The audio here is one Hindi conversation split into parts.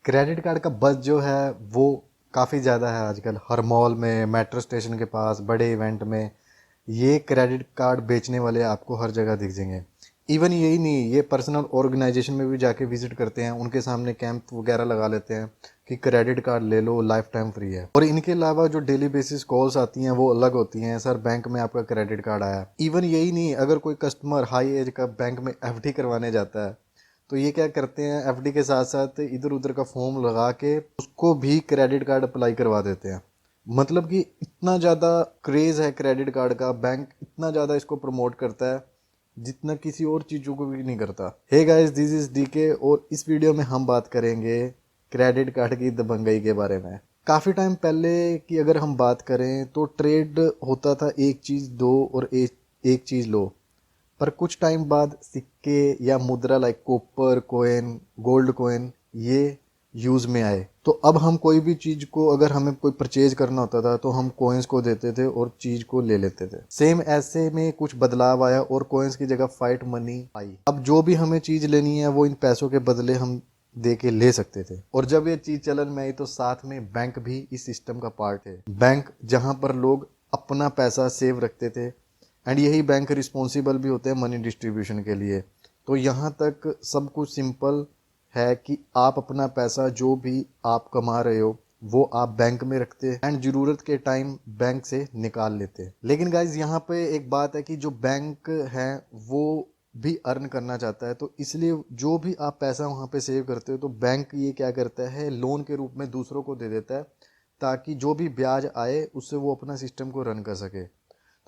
क्रेडिट कार्ड का बज़ जो है वो काफ़ी ज़्यादा है आजकल। हर मॉल में, मेट्रो स्टेशन के पास, बड़े इवेंट में ये क्रेडिट कार्ड बेचने वाले आपको हर जगह दिख जाएंगे। इवन यही नहीं, ये पर्सनल ऑर्गेनाइजेशन में भी जाके विजिट करते हैं, उनके सामने कैंप वगैरह लगा लेते हैं कि क्रेडिट कार्ड ले लो, लाइफ टाइम फ्री है। और इनके अलावा जो डेली बेसिस कॉल्स आती हैं वो अलग होती हैं, सर बैंक में आपका क्रेडिट कार्ड आया। इवन यही नहीं, अगर कोई कस्टमर हाई एज का बैंक में एफडी करवाने जाता है तो ये क्या करते हैं, एफडी के साथ साथ इधर उधर का फॉर्म लगा के उसको भी क्रेडिट कार्ड अप्लाई करवा देते हैं। मतलब कि इतना ज़्यादा क्रेज़ है क्रेडिट कार्ड का, बैंक इतना ज़्यादा इसको प्रमोट करता है जितना किसी और चीज़ों को भी नहीं करता। Hey guys, this is DK और इस वीडियो में हम बात करेंगे क्रेडिट कार्ड की दबंगई के बारे में। काफ़ी टाइम पहले की अगर हम बात करें तो ट्रेड होता था एक चीज़ दो और एक चीज़ लो। पर कुछ टाइम बाद सिक्के या मुद्रा like copper coin, gold coin ये यूज़ में आए। तो अब हम कोई भी चीज़ को, अगर हमें कोई परचेज करना होता था तो हम कॉइन्स को देते थे और चीज़ को ले लेते थे। सेम ऐसे में कुछ बदलाव आया और कॉइन्स की जगह फाइट मनी आई। अब जो भी हमें चीज़ लेनी है वो इन पैसों के बदले हम दे के ले सकते थे। और जब ये चीज़ चलन में आई तो साथ में बैंक भी इस सिस्टम का पार्ट है। बैंक जहाँ पर लोग अपना पैसा सेव रखते थे एंड यही बैंक रिस्पॉन्सिबल भी होते हैं मनी डिस्ट्रीब्यूशन के लिए। तो यहाँ तक सब कुछ सिंपल है कि आप अपना पैसा जो भी आप कमा रहे हो वो आप बैंक में रखते हैं एंड ज़रूरत के टाइम बैंक से निकाल लेते हैं। लेकिन गाइज यहाँ पे एक बात है कि जो बैंक है वो भी अर्न करना चाहता है, तो इसलिए जो भी आप पैसा वहाँ पे सेव करते हो तो बैंक ये क्या करता है, लोन के रूप में दूसरों को दे देता है ताकि जो भी ब्याज आए उससे वो अपना सिस्टम को रन कर सके।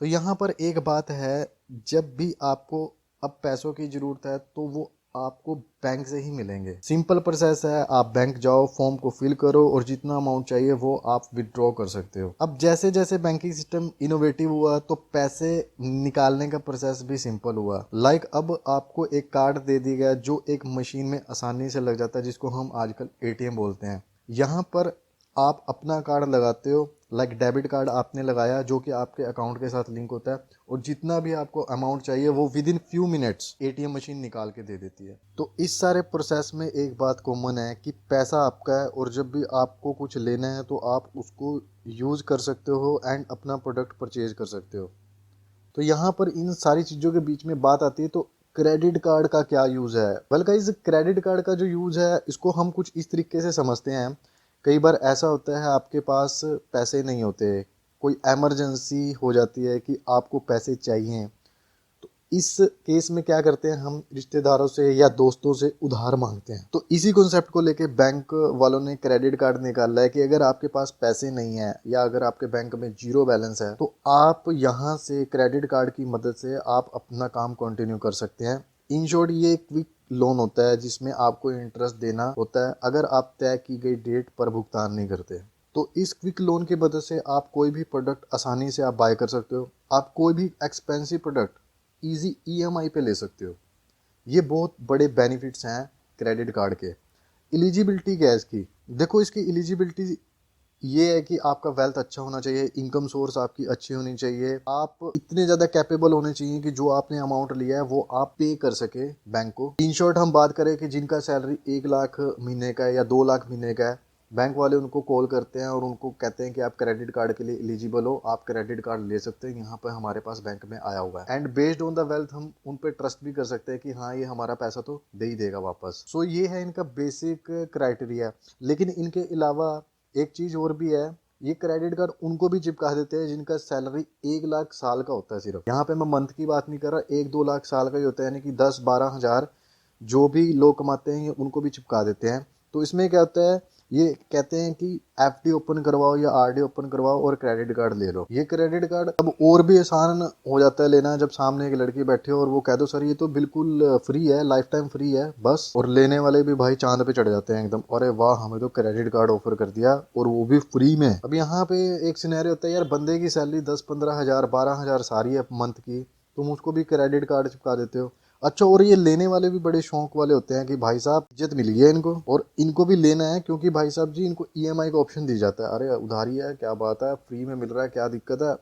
तो यहाँ पर एक बात है, जब भी आपको अब पैसों की ज़रूरत है तो वो आपको बैंक से ही मिलेंगे। सिंपल प्रोसेस है, आप बैंक जाओ, फॉर्म को फिल करो और जितना अमाउंट चाहिए वो आप विड्रॉ कर सकते हो। अब जैसे जैसे बैंकिंग सिस्टम इनोवेटिव हुआ तो पैसे निकालने का प्रोसेस भी सिंपल हुआ। लाइक अब आपको एक कार्ड दे दिया गया जो एक मशीन में आसानी से लग जाता है, जिसको हम आजकल एटीएम बोलते हैं। यहाँ पर आप अपना कार्ड लगाते हो, लाइक डेबिट कार्ड आपने लगाया जो कि आपके अकाउंट के साथ लिंक होता है, और जितना भी आपको अमाउंट चाहिए वो with in few minutes ATM machine निकाल के दे देती है। तो इस सारे प्रोसेस में एक बात कॉमन है कि पैसा आपका है और जब भी आपको कुछ लेना है तो आप उसको यूज़ कर सकते हो एंड अपना प्रोडक्ट परचेज कर सकते हो। तो यहाँ पर इन सारी चीज़ों के बीच में बात आती है, तो क्रेडिट कार्ड का क्या यूज़ है। वेल गाइस, क्रेडिट कार्ड का जो यूज़ है इसको हम कुछ इस तरीके से समझते हैं। कई बार ऐसा होता है आपके पास पैसे नहीं होते, कोई इमरजेंसी हो जाती है कि आपको पैसे चाहिए, तो इस केस में क्या करते हैं, हम रिश्तेदारों से या दोस्तों से उधार मांगते हैं। तो इसी कॉन्सेप्ट को लेके बैंक वालों ने क्रेडिट कार्ड निकाला है कि अगर आपके पास पैसे नहीं है या अगर आपके बैंक में जीरो बैलेंस है तो आप यहाँ से क्रेडिट कार्ड की मदद से आप अपना काम कंटिन्यू कर सकते हैं। इन शॉर्ट ये क्विक लोन होता है जिसमें आपको इंटरेस्ट देना होता है अगर आप तय की गई डेट पर भुगतान नहीं करते। तो इस क्विक लोन की मदद से आप कोई भी प्रोडक्ट आसानी से आप बाय कर सकते हो। आप कोई भी एक्सपेंसिव प्रोडक्ट इजी ईएमआई पे ले सकते हो। ये बहुत बड़े बेनिफिट्स हैं क्रेडिट कार्ड के। एलिजिबिलिटी क्या है इसकी, देखो इसकी एलिजिबिलिटी ये है कि आपका वेल्थ अच्छा होना चाहिए, इनकम सोर्स आपकी अच्छी होनी चाहिए, आप इतने ज़्यादा कैपेबल होने चाहिए कि जो आपने अमाउंट लिया है वो आप पे कर सके बैंक को। इन शॉर्ट हम बात करें कि जिनका सैलरी 1 लाख महीने का है या 2 लाख महीने का है, बैंक वाले उनको कॉल करते हैं और उनको कहते हैं कि आप क्रेडिट कार्ड के लिए एलिजिबल हो, आप क्रेडिट कार्ड ले सकते हैं, यहाँ पर हमारे पास बैंक में आया हुआ है। And based on the wealth हम उन पर ट्रस्ट भी कर सकते हैं कि हाँ ये हमारा पैसा तो दे ही देगा वापस। सो ये है इनका बेसिक क्राइटेरिया। लेकिन इनके अलावा एक चीज़ और भी है, ये क्रेडिट कार्ड उनको भी चिपका देते हैं जिनका सैलरी 1 लाख साल का होता है सिर्फ। यहाँ पे मैं मंथ की बात नहीं कर रहा, 1-2 लाख साल का ही होता है, यानी कि 10-12 हज़ार जो भी लोग कमाते हैं ये उनको भी चिपका देते हैं। तो इसमें क्या होता है, ये कहते हैं कि एफडी ओपन करवाओ या आरडी ओपन करवाओ और क्रेडिट कार्ड ले लो। ये क्रेडिट कार्ड अब और भी आसान हो जाता है लेना, जब सामने एक लड़की बैठे हो और वो कह दो सर ये तो बिल्कुल फ्री है, लाइफ टाइम फ्री है बस, और लेने वाले भी भाई चांद पे चढ़ जाते हैं एकदम, अरे वाह हमें तो क्रेडिट कार्ड ऑफर कर दिया और वो भी फ्री में। अब यहाँ पे एक सिनेरियो होता है, यार बंदे की सैलरी 10-15 हज़ार 12 हज़ार सारी है मंथ की, तुम उसको भी क्रेडिट कार्ड चिपका देते हो। अच्छा, और ये लेने वाले भी बड़े शौक वाले होते हैं कि भाई साहब इज्जत मिल गई है इनको और इनको भी लेना है, क्योंकि भाई साहब जी इनको ईएमआई का ऑप्शन दी जाता है। अरे उधारी है, क्या बात है, फ्री में मिल रहा है, क्या दिक्कत है,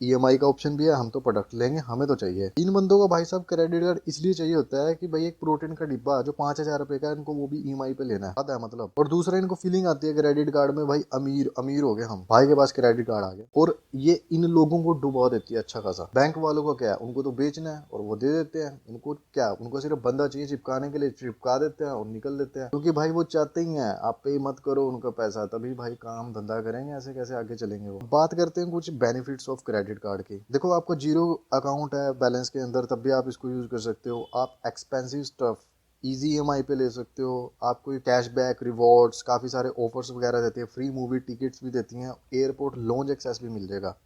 ईएमआई का ऑप्शन भी है, हम तो प्रोडक्ट लेंगे, हमें तो चाहिए। इन बंदों को भाई साहब क्रेडिट कार्ड इसलिए चाहिए होता है कि भाई एक प्रोटीन का डिब्बा जो 5,000 रुपए का है, इनको वो भी ईएमआई पे लेना है, आता है मतलब। और दूसरा इनको फीलिंग आती है क्रेडिट कार्ड में, भाई अमीर अमीर हो गए हम, भाई के पास क्रेडिट कार्ड आ गया, और ये इन लोगों को डुबा देती है अच्छा खासा। बैंक वालों को क्या है, उनको तो बेचना है और वो दे देते हैं, उनको क्या, उनको सिर्फ बंदा चाहिए चिपकाने के लिए, चिपका देते हैं और निकल देते हैं, क्योंकि भाई वो चाहते ही हैं आप पे मत करो उनका पैसा, तभी भाई काम धंधा करेंगे, ऐसे कैसे आगे चलेंगे वो। बात करते हैं कुछ बेनिफिट्स ऑफ क्रेडिट कार्ड की। देखो आपको जीरो अकाउंट है बैलेंस के अंदर, तब भी आप इसको यूज कर सकते हो। आप एक्सपेंसिव स्टफ इजी ईएमआई पे ले सकते हो। आपको कैशबैक, रिवॉर्ड्स, काफ़ी सारे ऑफर्स वगैरह देती है, फ्री मूवी टिकट्स भी देती हैं, एयरपोर्ट लॉन्च एक्सेस भी मिल जाएगा।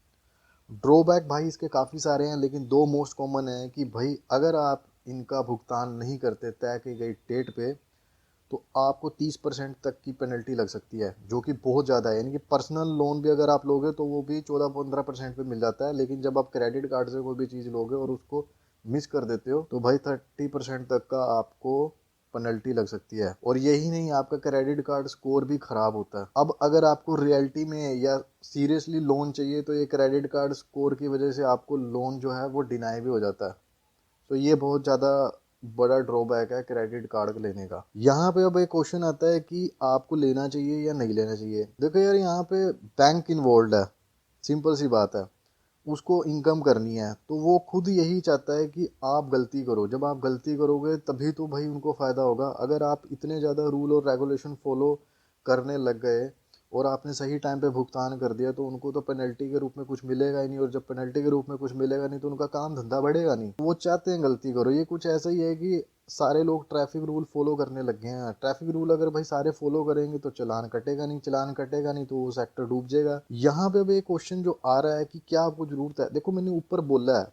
ड्रॉबैक भाई इसके काफ़ी सारे हैं, लेकिन दो मोस्ट कॉमन है कि भाई अगर आप इनका भुगतान नहीं करते तय की गई डेट पे, तो आपको 30% तक की पेनल्टी लग सकती है, जो कि बहुत ज़्यादा है। यानी कि पर्सनल लोन भी अगर आप लोगे तो वो भी 14-15% पे मिल जाता है, लेकिन जब आप क्रेडिट कार्ड से कोई भी चीज़ लोगे और उसको मिस कर देते हो तो भाई 30% तक का आपको पेनल्टी लग सकती है। और यही नहीं, आपका क्रेडिट कार्ड स्कोर भी खराब होता है। अब अगर आपको रियलिटी में या सीरियसली लोन चाहिए तो ये क्रेडिट कार्ड स्कोर की वजह से आपको लोन जो है वो डिनाई भी हो जाता है। तो ये बहुत ज़्यादा बड़ा ड्रॉबैक है क्रेडिट कार्ड लेने का। यहाँ पे अब एक क्वेश्चन आता है कि आपको लेना चाहिए या नहीं लेना चाहिए। देखो यार, यहाँ पे बैंक इन्वॉल्व है, सिंपल सी बात है, उसको इनकम करनी है, तो वो खुद यही चाहता है कि आप गलती करो। जब आप गलती करोगे तभी तो भाई उनको फ़ायदा होगा। अगर आप इतने ज़्यादा रूल और रेगुलेशन फॉलो करने लग गए और आपने सही टाइम पे भुगतान कर दिया, तो उनको तो पेनल्टी के रूप में कुछ मिलेगा ही नहीं, और जब पेनल्टी के रूप में कुछ मिलेगा नहीं तो उनका काम धंधा बढ़ेगा नहीं। वो चाहते हैं गलती करो। ये कुछ ऐसा ही है कि सारे लोग ट्रैफिक रूल फॉलो करने लग गए हैं। ट्रैफिक रूल अगर भाई सारे फॉलो करेंगे तो चालान कटेगा नहीं, चालान कटेगा नहीं तो वो सेक्टर डूब जाएगा। यहाँ पे अब एक क्वेश्चन जो आ रहा है कि क्या आपको जरूरत है। देखो मैंने ऊपर बोला है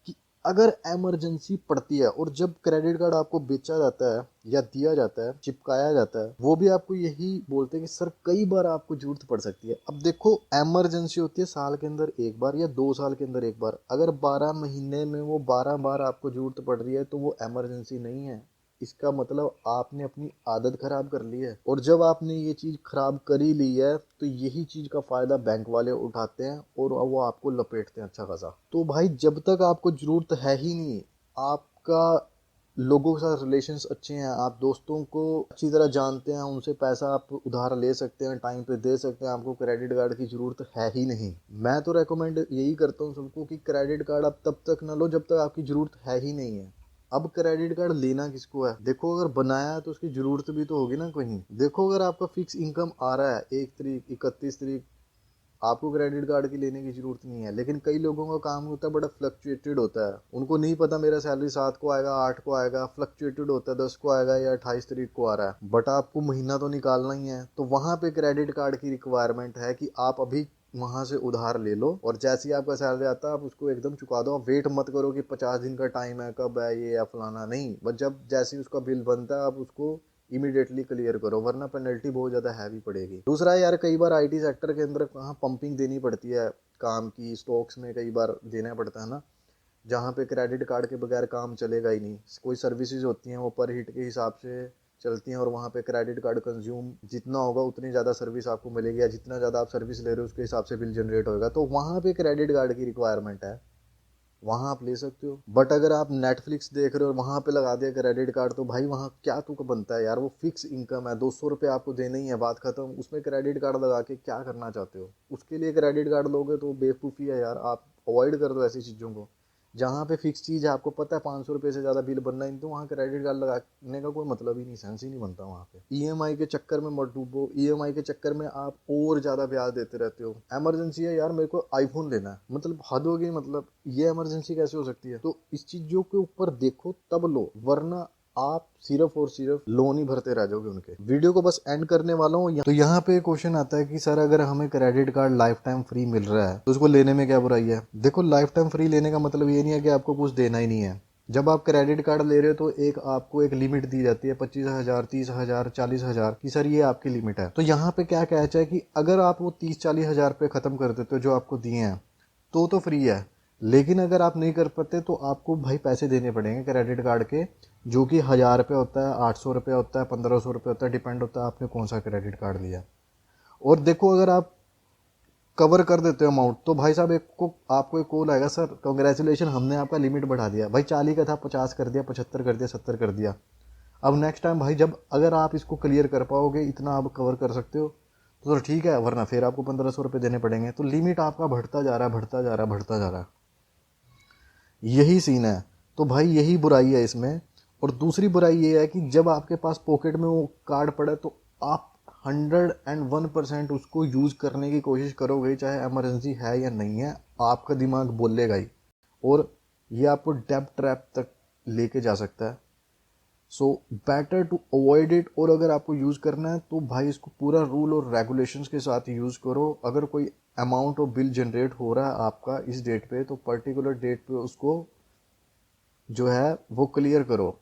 कि अगर इमरजेंसी पड़ती है, और जब क्रेडिट कार्ड आपको बेचा जाता है या दिया जाता है, चिपकाया जाता है, वो भी आपको यही बोलते हैं कि सर कई बार आपको जरूरत पड़ सकती है। अब देखो, इमरजेंसी होती है साल के अंदर एक बार या 2 साल के अंदर एक बार। अगर 12 महीने में वो 12 बार आपको जरूरत पड़ रही है तो वो इमरजेंसी नहीं है। इसका मतलब आपने अपनी आदत खराब कर ली है, और जब आपने ये चीज़ खराब कर ही ली है तो यही चीज़ का फ़ायदा बैंक वाले उठाते हैं और वो आपको लपेटते हैं अच्छा खासा। तो भाई जब तक आपको ज़रूरत है ही नहीं, आपका लोगों के साथ रिलेशंस अच्छे हैं, आप दोस्तों को अच्छी तरह जानते हैं, उनसे पैसा आप उधार ले सकते हैं, टाइम पे दे सकते हैं, आपको क्रेडिट कार्ड की ज़रूरत है ही नहीं। मैं तो रेकमेंड यही करता हूँ सबको कि क्रेडिट कार्ड आप तब तक ना लो जब तक आपकी ज़रूरत है ही नहीं है। अब क्रेडिट कार्ड लेना किसको है? देखो अगर बनाया है तो उसकी ज़रूरत भी तो होगी ना कहीं। देखो अगर आपका फिक्स इनकम आ रहा है 1 तारीख, 31 तारीख, आपको क्रेडिट कार्ड की लेने की जरूरत नहीं है। लेकिन कई लोगों का काम होता है बड़ा फ्लक्चुएटेड होता है, उनको नहीं पता मेरा सैलरी 7 को आएगा, 8 को आएगा, फ्लक्चुएटेड होता है, 10 को आएगा या 28 तारीख को आ रहा है, बट आपको महीना तो निकालना ही है। तो वहां पे क्रेडिट कार्ड की रिक्वायरमेंट है कि आप अभी वहां से उधार ले लो, और जैसे ही आपका सैलरी आता है आप उसको एकदम चुका दो। आप वेट मत करो कि 50 दिन का टाइम है, कब है ये या फलाना, नहीं, बस जब जैसे ही उसका बिल बनता है आप उसको इमीडिएटली क्लियर करो, वरना पेनल्टी बहुत ज़्यादा हैवी पड़ेगी। दूसरा यार, कई बार आईटी सेक्टर के अंदर कहाँ पंपिंग देनी पड़ती है काम की, स्टॉक्स में कई बार देना पड़ता है ना, जहाँ पे क्रेडिट कार्ड के बगैर काम चलेगा ही नहीं। कोई सर्विसेज होती हैं वो पर हिट के हिसाब से चलती हैं, और वहाँ पे क्रेडिट कार्ड कंज्यूम जितना होगा उतनी ज़्यादा सर्विस आपको मिलेगी, या जितना ज़्यादा आप सर्विस ले रहे हो उसके हिसाब से बिल जनरेट होगा। तो वहाँ पे क्रेडिट कार्ड की रिक्वायरमेंट है, वहाँ आप ले सकते हो। बट अगर आप नेटफ्लिक्स देख रहे हो और वहाँ पे लगा दिया क्रेडिट कार्ड, तो भाई वहाँ क्या तुक बनता है यार? वो फिक्स इनकम है, 200 रुपये आपको देना ही है, बात खत्म। उसमें क्रेडिट कार्ड लगा के क्या करना चाहते हो? उसके लिए क्रेडिट कार्ड लोगे तो बेवकूफ़ी है यार। आप अवॉइड कर दो ऐसी चीज़ों को। जहाँ पे फिक्स चीज़ है, आपको पता है 500 रुपये से ज़्यादा बिल बनना ही नहीं, तो वहाँ क्रेडिट कार्ड लगाने का कोई मतलब ही नहीं, सेंस ही नहीं बनता वहाँ पे। ईएमआई के चक्कर में मत डूबो, ईएमआई के चक्कर में आप और ज़्यादा ब्याज देते रहते हो। इमरजेंसी है यार, मेरे को आईफोन लेना है, मतलब हद हो गई, मतलब ये इमरजेंसी कैसे हो सकती है? तो इस चीज़ों के ऊपर देखो तब लो, वरना आप सिर्फ और सिर्फ लोन ही भरते रह जाओगे उनके। वीडियो को बस एंड करने वाला हूँ। तो यहाँ पे क्वेश्चन आता है कि सर अगर हमें credit card lifetime free मिल रहा है तो उसको लेने में क्या बुराई है? देखो, लाइफ टाइम फ्री लेने का मतलब ये नहीं है कि आपको कुछ देना ही नहीं है। जब आप क्रेडिट कार्ड ले रहे हो तो एक आपको एक लिमिट दी जाती है 25,000, 30,000, 40,000 की, सर ये आपकी लिमिट है। तो यहाँ पे क्या कैच है कि अगर आप वो 30-40 हज़ार रुपये खत्म कर देते हो जो आपको दिए हैं तो फ्री है। लेकिन अगर आप नहीं कर पाते तो आपको भाई पैसे देने पड़ेंगे क्रेडिट कार्ड के, जो कि 1,000 रुपये होता है, 800 रुपये होता है, 1,500 रुपये होता है, डिपेंड होता है आपने कौन सा क्रेडिट कार्ड लिया। और देखो, अगर आप कवर कर देते हो अमाउंट, तो भाई साहब आपको एक कॉल आएगा, सर कंग्रेचुलेशन हमने आपका लिमिट बढ़ा दिया भाई, 40 का था 50 कर दिया, 75 कर दिया, 70 कर दिया। अब नेक्स्ट टाइम भाई जब अगर आप इसको क्लियर कर पाओगे, इतना आप कवर कर सकते हो तो ठीक है, वरना फिर आपको 1500 रुपये देने पड़ेंगे। तो लिमिट आपका बढ़ता जा रहा है, बढ़ता जा रहा है, बढ़ता जा रहा है, यही सीन है। तो भाई यही बुराई है इसमें। और दूसरी बुराई ये है कि जब आपके पास पॉकेट में वो कार्ड पड़ा तो आप 101% उसको यूज़ करने की कोशिश करोगे, चाहे इमरजेंसी है या नहीं है, आपका दिमाग बोलेगा ही, और ये आपको डेब्ट ट्रैप तक लेके जा सकता है। So better to avoid it. और अगर आपको यूज़ करना है तो भाई इसको पूरा रूल और रेगुलेशंस के साथ यूज़ करो। अगर कोई अमाउंट और बिल जनरेट हो रहा है आपका इस डेट पे, तो पर्टिकुलर डेट पे उसको जो है वो क्लियर करो,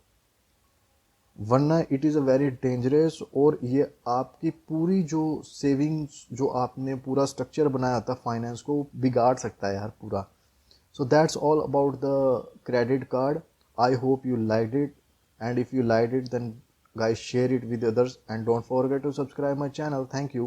वरना it is a very dangerous. और ये आपकी पूरी जो सेविंग्स, जो आपने पूरा स्ट्रक्चर बनाया था फाइनेंस को, बिगाड़ सकता है यार पूरा। So that's all about the credit card. I hope you liked it, and if you liked it then guys share it with others and don't forget to subscribe my channel. Thank you.